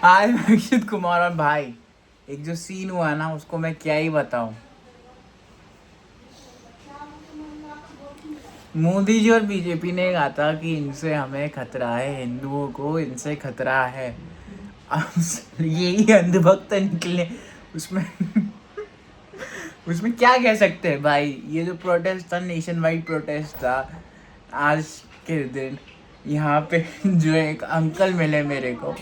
आज अक्षित कुमार और भाई एक जो सीन हुआ ना उसको मैं क्या ही बताऊं। मोदी जी और बीजेपी ने कहा था कि इनसे हमें खतरा है, हिंदुओं को इनसे खतरा है। अब यही अंधभक्त निकले उसमें। उसमें क्या कह सकते हैं भाई। ये जो प्रोटेस्ट था, नेशन वाइड प्रोटेस्ट था, आज के दिन यहाँ पे जो एक अंकल मिले मेरे को,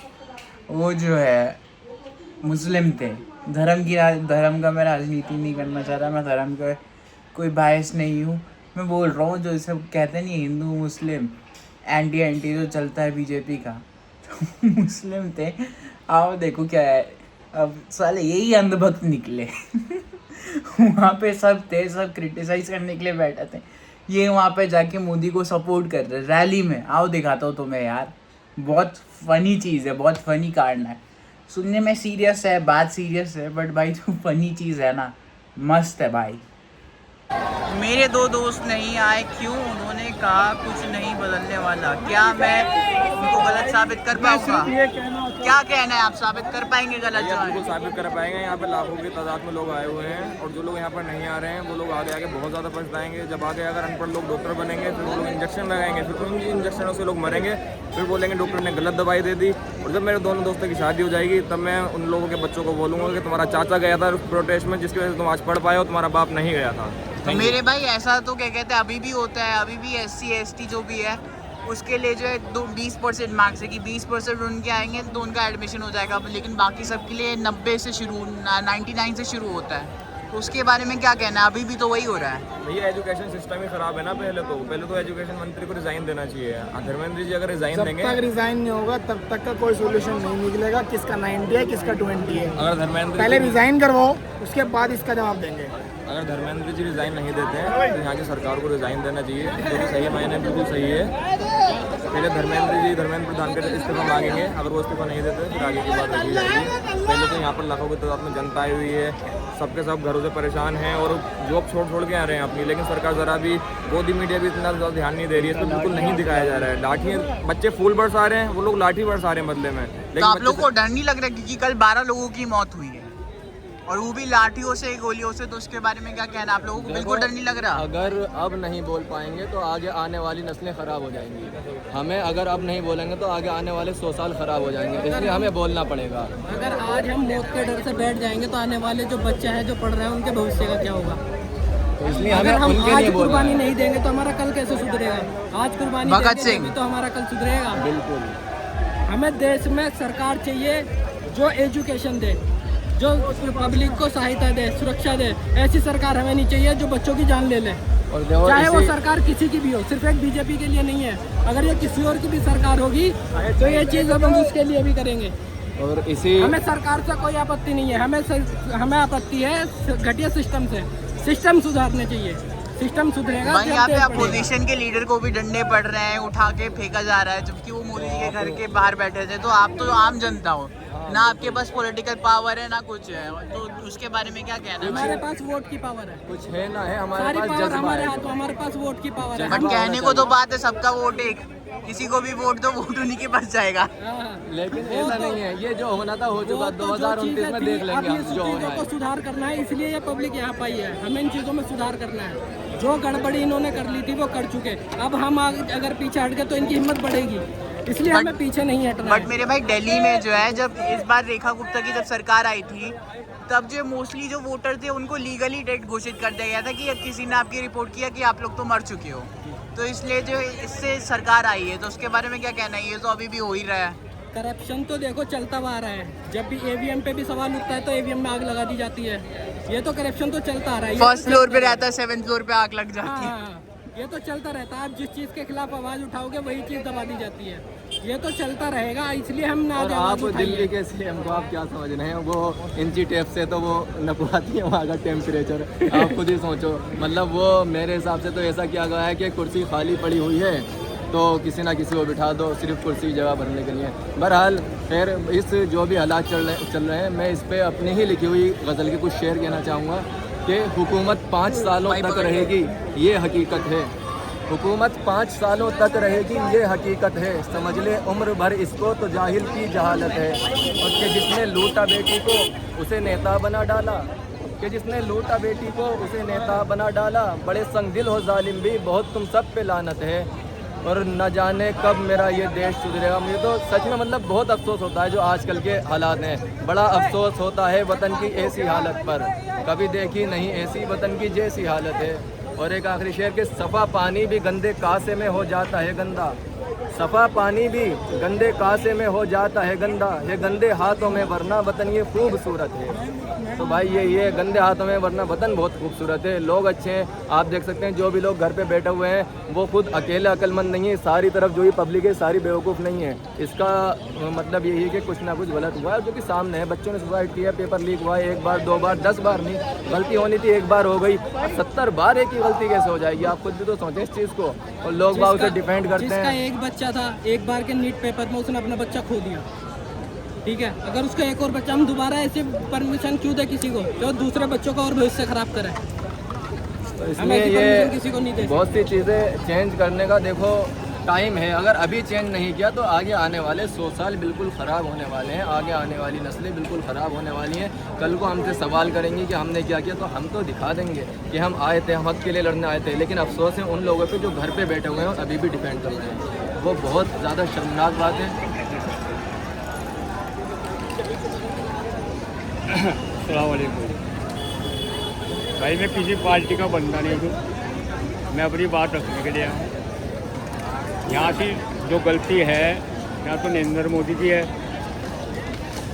वो जो है मुस्लिम थे। धर्म का मैं राजनीति नहीं करना चाह रहा, मैं धर्म का कोई बायस नहीं हूँ। मैं बोल रहा हूँ जो सब कहते नहीं हिंदू मुस्लिम एंटी एंटी जो चलता है बीजेपी का, तो मुस्लिम थे। आओ देखो क्या है, अब साले यही अंधभक्त निकले। वहाँ पे सब थे, सब क्रिटिसाइज करने के लिए बैठे थे। ये वहाँ पे जाके मोदी को सपोर्ट कर रहे रैली में। आओ दिखाता हूँ तुम्हें यार, बहुत फनी चीज़ है, बहुत फनी कांड है। सुनने में सीरियस है, बात सीरियस है, बट भाई जो फनी चीज़ है ना, मस्त है भाई। मेरे दो दोस्त नहीं आए क्यों? उन्होंने कहा कुछ नहीं बदलने वाला। क्या मैं उनको गलत साबित कर पाऊंगा? क्या कहना है, आप साबित कर पाएंगे गलत? बिल्कुल साबित कर पाएंगे। यहाँ पे लाखों की तादाद में लोग आए हुए हैं और जो लोग यहाँ पर नहीं आ रहे हैं वो लोग आगे आगे बहुत ज़्यादा पछताएंगे। जब आगे अगर अनपढ़ लोग डॉक्टर बनेंगे, फिर वो लोग इंजेक्शन लगाएंगे, फिर उन इंजेक्शनों से लोग मरेंगे, फिर बोलेंगे डॉक्टर ने गलत दवाई दे दी। और जब मेरे दोनों दोस्तों की शादी हो जाएगी तब मैं उन लोगों के बच्चों को बोलूँगा कि तुम्हारा चाचा गया था प्रोटेस्ट में, जिसकी वजह से तुम आज पढ़ पाए हो, तुम्हारा बाप नहीं गया था। तो मेरे भाई ऐसा तो क्या कहते हैं, अभी भी होता है, अभी भी SC ST जो भी है उसके लिए जो है 20% मार्क्स है कि 20% उनके आएंगे तो उनका एडमिशन हो जाएगा। लेकिन बाकी सबके लिए 90 से शुरू, 99 से शुरू होता है। तो उसके बारे में क्या कहना है? अभी भी तो वही हो रहा है भैया। एजुकेशन सिस्टम ही खराब है ना। पहले तो एजुकेशन मंत्री को रिजाइन देना चाहिए। धर्मेंद्र जी अगर रिजाइन देंगे, जब तक रिजाइन नहीं होगा तब तक का कोई सोल्यूशन नहीं निकलेगा। किसका 90 है, किसका 20 है। अगर धर्मेंद्र पहले रिजाइन करवाओ, उसके बाद इसका जवाब देंगे। अगर धर्मेंद्र जी रिजाइन नहीं देते हैं तो यहाँ की सरकार को रिजाइन देना चाहिए, जो कि सही मायने बिल्कुल सही है। पहले धर्मेंद्र प्रधान का इस्तीफा मांगेंगे, अगर वो इस्तीफा नहीं देते फिर आगे की बात रखी जाएगी। पहले तो यहाँ पर लाखों की तादाद में जनता आई हुई है, सबके सब घरों से परेशान हैं और जॉब छोड़ के आ रहे हैं अपनी। लेकिन सरकार ज़रा भी, गोदी मीडिया भी इतना ज़्यादा ध्यान नहीं दे रही है, इस पर बिल्कुल नहीं दिखाया जा रहा है। लाठी बच्चे फूल बरस आ रहे हैं, वो लोग लाठी बरस आ रहे हैं बदले में। तो आप लोगों को डर नहीं लग रहा? क्योंकि कल 12 लोगों की मौत हुई है और वो भी लाठियों से, गोलियों से। तो उसके बारे में क्या कहना आप लोगों को? बिल्कुल डर नहीं लग रहा? अगर अब नहीं बोल पाएंगे तो आगे आने वाली नस्लें ख़राब हो जाएंगी। हमें अगर अब नहीं बोलेंगे तो आगे आने वाले 100 साल ख़राब हो जाएंगे, इसलिए हमें बोलना पड़ेगा। अगर आज हम मौत के डर से बैठ जाएंगे तो आने वाले जो बच्चे हैं जो पढ़ रहे हैं उनके भविष्य का क्या होगा? तो इसलिए अगर हम उनके आज लिए कुर्बानी नहीं देंगे तो हमारा कल कैसे सुधरेगा? आज कुर्बानी भगत सिंह देंगे तो हमारा कल सुधरेगा। बिल्कुल। हमें देश में सरकार चाहिए जो एजुकेशन दे, जो पब्लिक को सहायता दे, सुरक्षा दे। ऐसी सरकार हमें नहीं चाहिए जो बच्चों की जान ले ले। और चाहे वो सरकार किसी की भी हो, सिर्फ एक बीजेपी के लिए नहीं है। अगर ये किसी और की भी सरकार होगी तो ये चीज़ हम उसके लिए भी करेंगे। और इसी हमें सरकार से कोई आपत्ति नहीं है, हमें आपत्ति है घटिया सिस्टम से। सिस्टम सुधारने चाहिए, सिस्टम सुधरेगा। भाई यहाँ पे अपोजिशन के लीडर को भी डंडे पड़ रहे हैं, उठा के फेंका जा रहा है, जबकि वो मोदी जी के घर के बाहर बैठे थे। तो आप तो आम जनता हो ना, आपके पास पॉलिटिकल पावर है ना कुछ है, तो उसके बारे में क्या कहना है? हमारे पास वोट की पावर है, कुछ है ना है, हमारे सारी पास पावर जज्बा हमारे है। हाथ में। हमारे पास वोट की पावर है। बट कहने को तो बात है, सबका वोट एक, किसी को भी वोट दो, वोट उन्हीं के पास जाएगा। लेकिन ऐसा नहीं है, ये जो होना था हो चुका। 2029 में देख लेंगे हम जो होना को है। सुधार करना है, इसलिए ये पब्लिक यहाँ पाई है। हमें इन चीज़ों में सुधार करना है। जो गड़बड़ी इन्होंने कर ली थी वो कर चुके। अब हम अगर पीछे हट गए तो इनकी हिम्मत बढ़ेगी, इसलिए हमें पीछे नहीं हटना। बट मेरे भाई दिल्ली में जो है, जब इस बार रेखा गुप्ता की जब सरकार आई थी, तब जो मोस्टली जो वोटर थे उनको लीगली डेड घोषित कर दिया गया था कि किसी ने आपकी रिपोर्ट किया कि आप लोग तो मर चुके हो। तो इसलिए जो इससे सरकार आई है, तो उसके बारे में क्या कहना है? ये तो अभी भी हो ही रहा है। करप्शन तो देखो चलता हुआ आ रहा है। जब भी EVM पे भी सवाल उठता है तो EVM में आग लगा दी जाती है। ये तो करप्शन तो चलता आ रहा है। फर्स्ट फ्लोर पे रहता है, 7th फ्लोर पे आग लग जाती है। हाँ, ये तो चलता रहता है। आप जिस चीज़ के खिलाफ आवाज़ उठाओगे वही चीज़ दबा दी जाती है। ये तो चलता रहेगा, इसलिए हम ना और आप दिल्ली के CM को आप क्या समझ रहे हैं? वो इंची टेप से तो वो नपवाती है वहाँ का टेम्परेचर। आप खुद ही सोचो। मतलब वो मेरे हिसाब से तो ऐसा किया गया है कि कुर्सी खाली पड़ी हुई है तो किसी ना किसी को बिठा दो, सिर्फ कुर्सी जगह भरने के लिए। बहरहाल खैर, इस जो भी हालात चल रहे हैं, मैं इस पर अपनी ही लिखी हुई गज़ल के कुछ शेर कहना चाहूँगा कि हुकूमत 5 सालों तक रहेगी, ये हकीकत है। हुकूमत 5 सालों तक रहेगी ये हकीकत है, समझ ले उम्र भर इसको तो जाहिल की जहालत है। और कि जिसने लूटा बेटी को उसे नेता बना डाला, कि जिसने लूटा बेटी को उसे नेता बना डाला, बड़े संगदिल हो जालिम भी बहुत तुम सब पे लानत है। और न जाने कब मेरा ये देश सुधरेगा। मुझे तो सच में मतलब बहुत अफसोस होता है जो आजकल के हालात हैं। बड़ा अफसोस होता है वतन की ऐसी हालत पर, कभी देखी नहीं ऐसी वतन की जैसी हालत है। और एक आखिरी शेर के सफ़ा पानी भी गंदे कासे में हो जाता है गंदा, सफ़ा पानी भी गंदे कासे में हो जाता है गंदा, ये गंदे हाथों में वरना वतन ये खूबसूरत है। तो भाई ये गंदे हाथों में वरना वतन बहुत खूबसूरत है। लोग अच्छे हैं, आप देख सकते हैं जो भी लोग घर पे बैठे हुए हैं वो खुद अकेले अक्लमंद नहीं है, सारी तरफ जो ये पब्लिक है सारी बेवकूफ़ नहीं है। इसका मतलब यही है कि कुछ ना कुछ गलत हुआ है जो कि सामने है। बच्चों ने सुसाइड किया, पेपर लीक हुआ है 1 बार 2 बार 10 बार नहीं, गलती होनी थी 1 बार हो गई, 70 बार एक ही गलती कैसे हो जाएगी? आप खुद भी तो सोचें इस चीज़ को। और लोग बाग उसे डिफेंड करते जिसका हैं। एक बच्चा था, 1 बार के नीट पेपर में उसने अपना बच्चा खो दिया, ठीक है। अगर उसका एक और बच्चा, हम दोबारा ऐसे परमिशन क्यों दे किसी को जो दूसरे बच्चों का और भविष्य खराब करे? तो हम इसलिए ऐसी परमिशन किसी को नहीं दे ये बहुत सी चीज़ें चेंज करने का देखो टाइम है। अगर अभी चेंज नहीं किया तो आगे आने वाले 100 साल बिल्कुल ख़राब होने वाले हैं। आगे आने वाली नस्लें बिल्कुल ख़राब होने वाली हैं। कल को हमसे सवाल करेंगी कि हमने क्या किया, तो हम तो दिखा देंगे कि हम आए थे, हम हक के लिए लड़ने आए थे। लेकिन अफसोस है उन लोगों पे जो घर पे बैठे हुए हैं और अभी भी डिपेंड कर रहे हैं। वो बहुत ज़्यादा शर्मनाक बात है। अस्सलामुअलैकुम भाई, मैं किसी पार्टी का बंदा नहीं हूँ, मैं अपनी बात रखने के लिए आया हूँ। यहाँ की जो गलती है या तो नरेंद्र मोदी की है,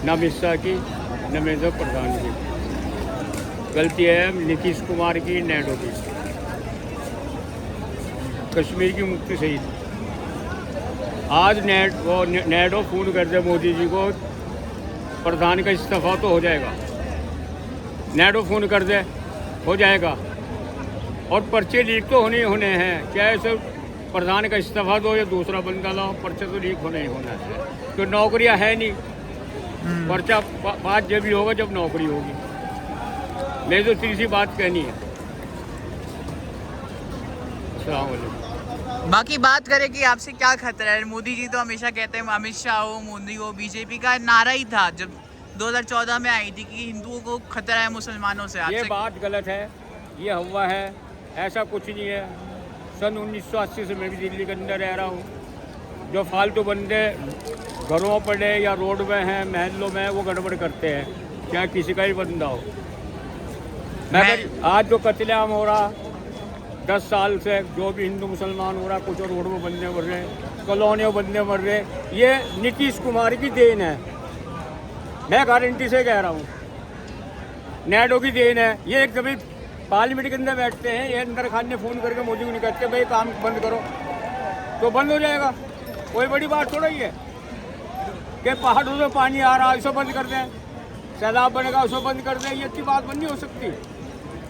न अमित शाह की, न मेजर प्रधान की। गलती है नीतीश कुमार की, नैडो की। कश्मीर की मुक्ति सही थी। आज नैडो फोन कर दे मोदी जी को, प्रधान का इस्तीफा तो हो जाएगा। नैडो फोन कर दे, हो जाएगा। और पर्चे लीक तो होने हैं। क्या ऐसे प्रधान का इस्तीफा दो या दूसरा बंदा लाओ, पर्चे तो लीक होना ही होना है। तो नौकरियां है नहीं, पर्चा बात जब भी होगा जब नौकरी होगी। मैं तो तीसरी बात कहनी है। अस्सलाम वालेकुम। बाकी बात करें कि आपसे क्या खतरा है। मोदी जी तो हमेशा कहते हैं, अमित शाह हो, मोदी हो, बीजेपी का नारा ही था जब 2014 में आई थी कि हिंदुओं को खतरा है मुसलमानों से। ये बात गलत है, ये हवा है, ऐसा कुछ नहीं है। सन 1980 से मैं भी दिल्ली के अंदर रह रहा हूँ। जो फालतू बंदे घरों पर या रोड में हैं, महलों में, वो गड़बड़ करते हैं, चाहे किसी का ही बंदा हो। मगर आज जो कत्लेआम हो रहा 10 साल से, जो भी हिंदू मुसलमान हो रहा, कुछ और रोड में बंदे मर रहे हैं, कॉलोनियों बंदे मर रहे, ये नीतीश कुमार की देन है। मैं गारंटी से कह रहा हूँ, नैडो की देन है। ये एक कभी पार्लियामेंट के अंदर बैठते हैं, ये अंदर खान ने फ़ोन करके मोदी को नहीं कहते भाई काम बंद करो, तो बंद हो जाएगा। कोई बड़ी बात थोड़ा ही है कि पहाड़ों से पानी आ रहा है उसको बंद कर दें, सैलाब बनेगा उसको बंद कर दें। ये अच्छी बात बंद नहीं हो सकती।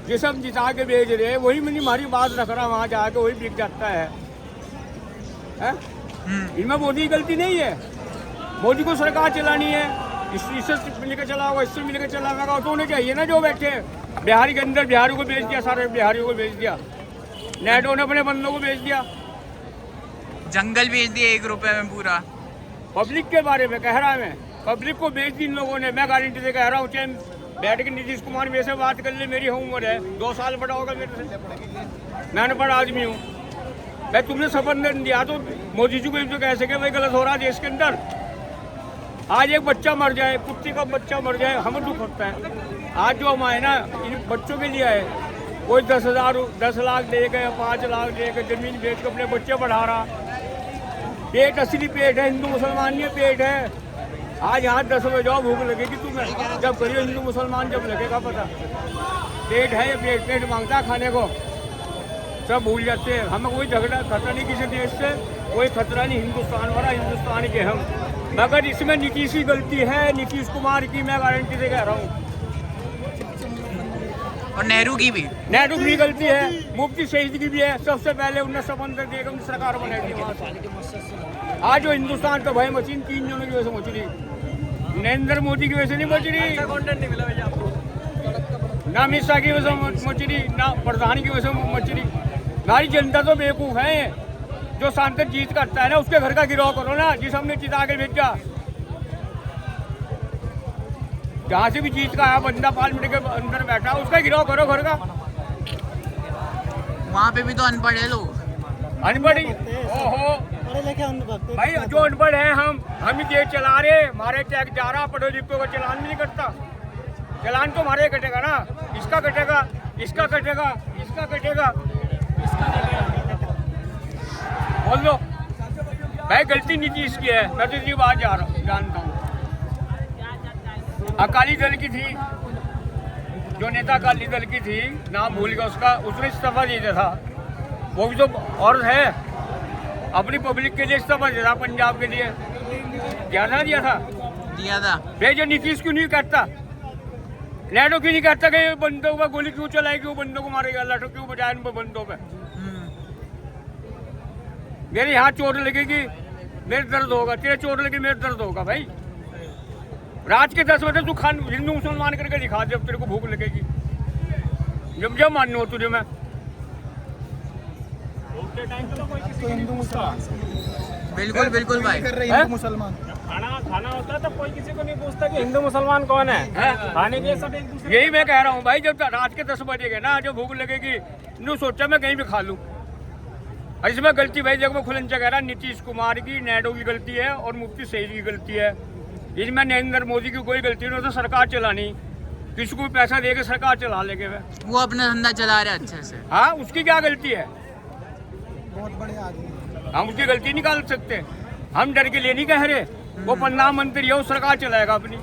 ये सब जिता के भेज रहे हैं, वही मैंने हमारी बात रख रहा, वहाँ जाके वही बिक जाता है। इनमें मोदी की गलती नहीं है। मोदी को सरकार चलानी है, इससे मिलकर चला होगा, इससे मिलकर चला होगा, तो उन्हें चाहिए ना जो बैठे बिहारी के अंदर, बिहारियों को भेज दिया, सारे बिहारियों को भेज दिया। नैडो ने अपने बंदों को भेज दिया, जंगल भेज दिए 1 रुपए में पूरा। पब्लिक के बारे में कह रहा है, मैं पब्लिक को भेज दी इन लोगों ने। मैं गारंटी से कह रहा हूँ, चाहे बैठ के नीतीश कुमार मेरे से बात कर ले, मेरी उम्र है 2 साल बड़ा होगा मेरे से, मैं अनपढ़ आदमी हूँ। मैं तुमने शपथ नहीं दिया तो मोदी जी को तो कह सके भाई गलत हो रहा है देश के अंदर। आज एक बच्चा मर जाए, कुत्ते का बच्चा मर जाए, हमें दुख होता है। आज जो हम आए ना इन बच्चों के लिए आए, कोई 10 लाख दे के 5 लाख दे के जमीन बेच के अपने बच्चे बढ़ा रहा। पेट असली पेट है, हिंदू मुसलमान ये पेट है। आज यहाँ 10 बजे जाओ, भूख लगेगी तुम्हें, जब करियो हिंदू मुसलमान जब लगेगा पता। पेट है ये, पेट मांगता है खाने को, सब भूल जाते हैं। हमें कोई झगड़ा खतरा नहीं किसी देश से, कोई खतरा नहीं। हिंदुस्तान वाला, हिंदुस्तान के हम। मगर इसमें नीतीश की गलती है, नीतीश कुमार की, मैं गारंटी से कह रहा हूँ। और नेहरू की भी गलती है, मुफ्ती शहीद की भी है। सबसे पहले 1950 बेगम सरकार बनाई। आज जो हिंदुस्तान का भय मशीन 3 जनों की वजह से मच रही, नरेंद्र मोदी की वजह से नहीं मच रही, ना अमित शाह की वजह से मच रही, ना प्रधान की वजह से मच रही। हमारी जनता तो बेवकूफ है। जो सांसद जीत करता है ना उसके घर का गिरव करो ना, जिस हमने चिता के भेजा। जहाँ से भी जीत का आया बंदा पार्लियामेंट के अंदर बैठा उसका गिरव करो घर का। वहाँ पे भी तो अनपढ़ है लोग। अनपढ़ ही ओहो भाई, जो अनपढ़ है हम ही देश चला रहे, हमारे टैक्स जा रहा, पढ़ो लिखो का चलान भी नहीं करता। चलान तो हमारे कटेगा ना, इसका कटेगा, इसका कटेगा, इसका कटेगा, बोल लो भाई। गलती नीतीश की है, मैं तो इसी बात जानता हूँ। अकाली दल की थी, जो नेता अकाली दल की थी, नाम भूल गया उसका, उसने इस्तीफा दिया था। वो भी तो और है, अपनी पब्लिक के लिए इस्तीफा दिया था, पंजाब के लिए दिया था। वे जो नीतीश क्यों नहीं करता, नेहरू क्यों नहीं करता कि बंदों पर गोली क्यों चलाएगी, वो बंदों को मारेगा, लाठों क्यों बजाए उन बंदों पे। मेरे यहाँ चोट लगेगी मेरे दर्द होगा, तेरे चोट लगेगी मेरे दर्द होगा भाई। रात के 10 बजे तू खान हिंदू मुसलमान करके दिखा दे, अब तेरे को भूख लगेगी, जब मानू हो तुझे मैं। तो हिंदू मुसलमान बिल्कुल बिल्कुल भाई। हिंदू मुसलमान खाना होता है तो कोई किसी को नहीं पूछता कि हिंदू मुसलमान कौन है, खाने के सब एक दूसरे। यही मैं कह रहा हूँ भाई, जब रात के 10 बजे ना जो भूख लगेगी, नू सोचा मैं कहीं भी खा लूँ। और इसमें गलती भाई देखो, खुलंचा कह रहा नीतीश कुमार की, नेहरू की गलती है और मुफ्ती सईद की गलती है। इसमें नरेंद्र मोदी की कोई गलती नहीं, तो सरकार चलानी, किसी को भी पैसा दे के सरकार चला लेके वो अपना धंधा चला रहे अच्छे से। हाँ, उसकी क्या गलती है, बहुत बड़े आदमी। हम उसकी गलती निकाल सकते। हम डर के लिए नहीं कह रहे, वो प्रधानमंत्री है, वो सरकार चलाएगा अपनी,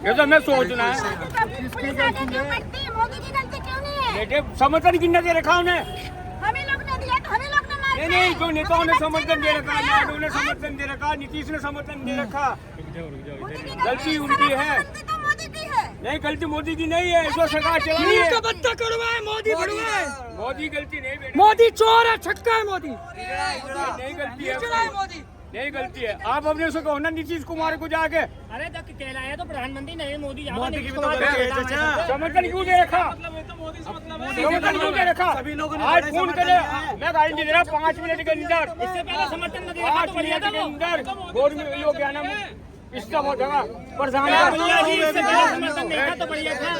ये तो हमें सोचना है। मोदी की गलती क्यों नहीं है? बेटे समर्थन किन्ने दे रखा उन्हें? हमें लोग ने दिया तो हमें लोग ने मार नहीं, जो नेताओं ने समर्थन दे रखा, नायडू ने समर्थन दे रखा, नीतीश ने समर्थन दे रखा, गलती उनकी है। तो मोदी की है। नहीं, गलती मोदी की नहीं है, जो सरकार चलानी है। बच्चा कड़वा है, मोदी बड़ुआ है, मोदी गलती नहीं बेटे, मोदी चोर है, छक्का है मोदी। नहीं गलती है मोदी, नहीं गलती है। आप अपने से कहो ना नीतीश कुमार को जाके, अरे तक कहलाया तो प्रधानमंत्री नहीं मोदी, समर्थन क्यों दे रखा, समर्थन क्यों दे रखा? आज फोन करे, मैं गारंटी दे रहा 5 मिनट के अंदर, इससे पहले समर्थन न 5 मिनट के अंदर गवर्नमेंट यो क्या नाम इसका हो जाएगा प्रधान। समर्थन नहीं था तो बढ़िया था।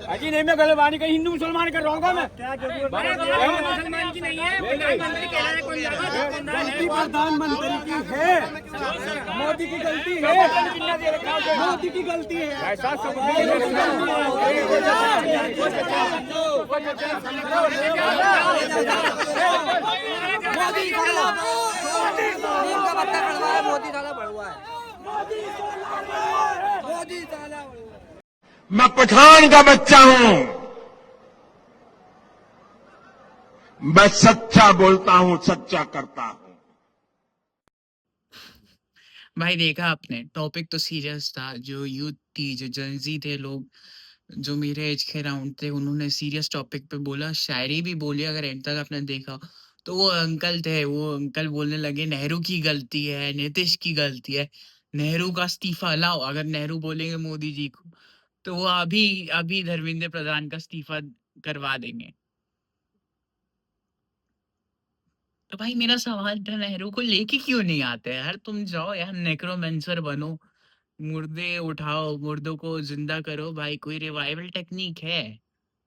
अजी नहीं, मैं गलबानी कहीं हिंदू मुसलमान कर रहा हूँ मैं। मुसलमान की नहीं है, प्रधानमंत्री कह रहा है कौन जाएगा, प्रधानमंत्री की है, मोदी की गलती है, मोदी की गलती है। ऐसा सब मैं पठान का बच्चा हूं, मैं सच्चा बोलता हूं, सच्चा करता हूं। भाई देखा आपने, टॉपिक तो सीरियस था। जो यूथ थी, जो जनजी थे लोग, जो मेरे एज के राउंड थे, उन्होंने सीरियस टॉपिक पे बोला, शायरी भी बोली। अगर एंड तक आपने देखा तो वो अंकल थे, वो अंकल बोलने लगे नेहरू की गलती है, नीतीश की गलती है, नेहरू का इस्तीफा लाओ। अगर नेहरू बोलेंगे मोदी जी को तो वो अभी अभी धर्मेंद्र प्रधान का इस्तीफा करवा देंगे। तो भाई मेरा सवाल था, नेहरू को लेके क्यों नहीं आते यार? तुम जाओ यार, नेक्रोमेंसर बनो, मुर्दे उठाओ, मुर्दों को जिंदा करो। भाई कोई रिवाइवल टेक्निक है?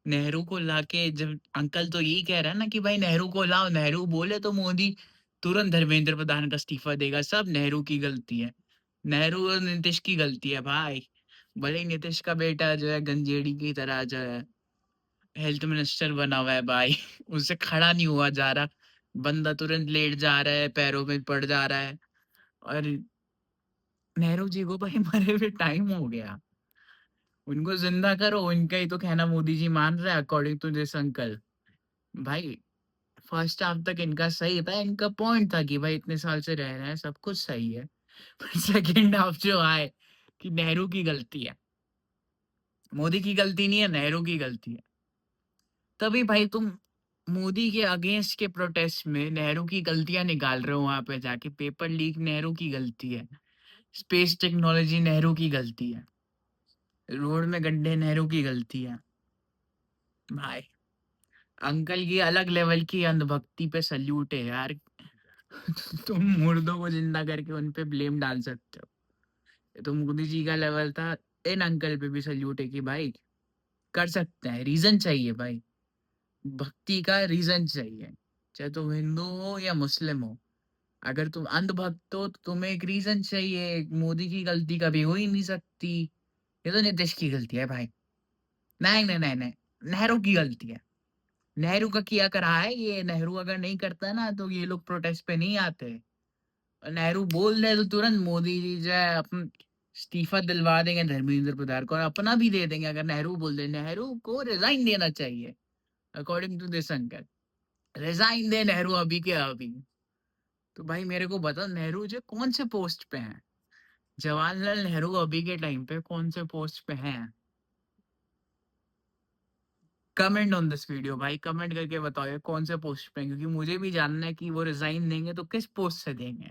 नेहरू को लाके, जब अंकल तो यही कह रहा है ना कि भाई नेहरू को लाओ, नेहरू बोले तो मोदी तुरंत धर्मेंद्र प्रधान का इस्तीफा देगा। सब नेहरू की गलती है, नेहरू और नीतीश की गलती है भाई। भले ही नीतीश का बेटा जो है गंजेड़ी की तरह जो है हेल्थ मिनिस्टर बना हुआ है भाई, उससे खड़ा नहीं हुआ जा रहा, बंदा तुरंत लेट जा रहा है, पैरों में पड़ जा रहा है। और नेहरू जी को भाई मरे हुए टाइम हो गया, उनको जिंदा करो। उनका ही तो कहना मोदी जी मान रहे हैं, अकॉर्डिंग टू दिस अंकल। भाई फर्स्ट हाफ तक इनका सही था, इनका पॉइंट था कि भाई इतने साल से रह रहे हैं, सब कुछ सही है। पर सेकंड हाफ जो आए कि नेहरू की गलती है, मोदी की गलती नहीं है, नेहरू की गलती है। तभी भाई तुम मोदी के अगेंस्ट के प्रोटेस्ट में नेहरू की गलतियां निकाल रहे हो। वहां पे जाके पेपर लीक नेहरू की गलती है, स्पेस टेक्नोलॉजी नेहरू की गलती है, रोड में गड्ढे नेहरू की गलती है। भाई अंकल की अलग लेवल की अंधभक्ति पे सल्यूट है यार। तुम मुर्दों को जिंदा करके उन पे ब्लेम डाल सकते हो। ये तो मोदी जी का लेवल था। इन अंकल पे भी सल्यूट है कि भाई कर सकते हैं, रीजन चाहिए भाई, भक्ति का रीजन चाहिए। चाहे तुम हिंदू हो या मुस्लिम हो, अगर तुम अंधभक्त हो तो तुम्हें एक रीजन चाहिए। मोदी की गलती कभी हो ही नहीं सकती, ये तो नीतीश की गलती है भाई। नहीं नहीं नहीं नहीं, नेहरू की गलती है। नेहरू का किया करा है ये। नेहरू अगर नहीं करता ना तो ये लोग प्रोटेस्ट पे नहीं आते। और नेहरू बोल दे तो तुरंत मोदी जी जो है अपन इस्तीफा दिलवा देंगे धर्मेंद्र प्रधान को, और अपना भी दे देंगे। अगर नेहरू बोल दे नेहरू को रिजाइन देना चाहिए, according to this uncle, resign दे नेहरू अभी के अभी। तो भाई मेरे को बता, नेहरू जो कौन से पोस्ट पे हैं? जवाहरलाल नेहरू अभी के टाइम पे कौन से पोस्ट पे हैं? कमेंट ऑन दिस वीडियो भाई, कमेंट करके बताओ ये कौन से पोस्ट पे हैं, क्योंकि मुझे भी जानना है कि वो रिजाइन देंगे तो किस पोस्ट से देंगे।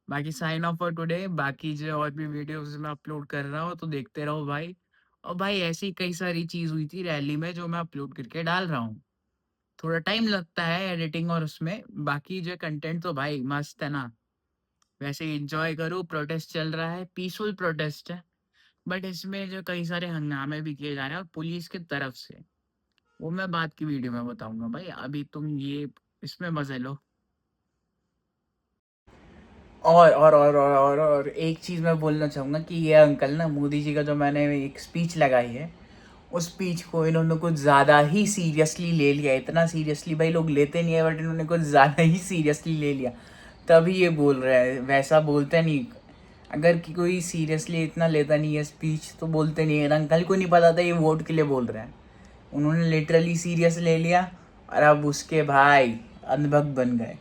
बाकी साइन ऑफ फॉर टुडे। बाकी जो और भी वीडियोस मैं अपलोड कर रहा हूँ तो देखते रहो भाई। और भाई ऐसी कई सारी चीज हुई थी रैली में जो मैं अपलोड करके डाल रहा हूँ। थोड़ा टाइम लगता है एडिटिंग और उसमें, बाकी जो कंटेंट तो भाई मस्त है ना। वैसे एंजॉय करो, प्रोटेस्ट चल रहा है, पीसफुल प्रोटेस्ट है, बट इसमें जो कई सारे हंगामे भी किए जा रहे हैं और पुलिस की तरफ से, वो मैं बाद की वीडियो में बताऊंगा भाई। अभी तुम ये इसमें मजे लो। और एक चीज़ मैं बोलना चाहूँगा कि ये अंकल ना, मोदी जी का जो मैंने एक स्पीच लगाई है, उस स्पीच को इन्होंने कुछ ज़्यादा ही सीरियसली ले लिया। इतना सीरियसली भाई लोग लेते नहीं है, बट इन्होंने कुछ ज़्यादा ही सीरियसली ले लिया, तभी ये बोल रहे हैं। वैसा बोलते नहीं। अगर कि कोई सीरियसली इतना लेता नहीं है स्पीच तो बोलते नहीं है। अंकल को नहीं पता था ये वोट के लिए बोल रहे हैं, उन्होंने लिटरली सीरियस ले लिया और अब उसके भाई अंधभक्त बन गए।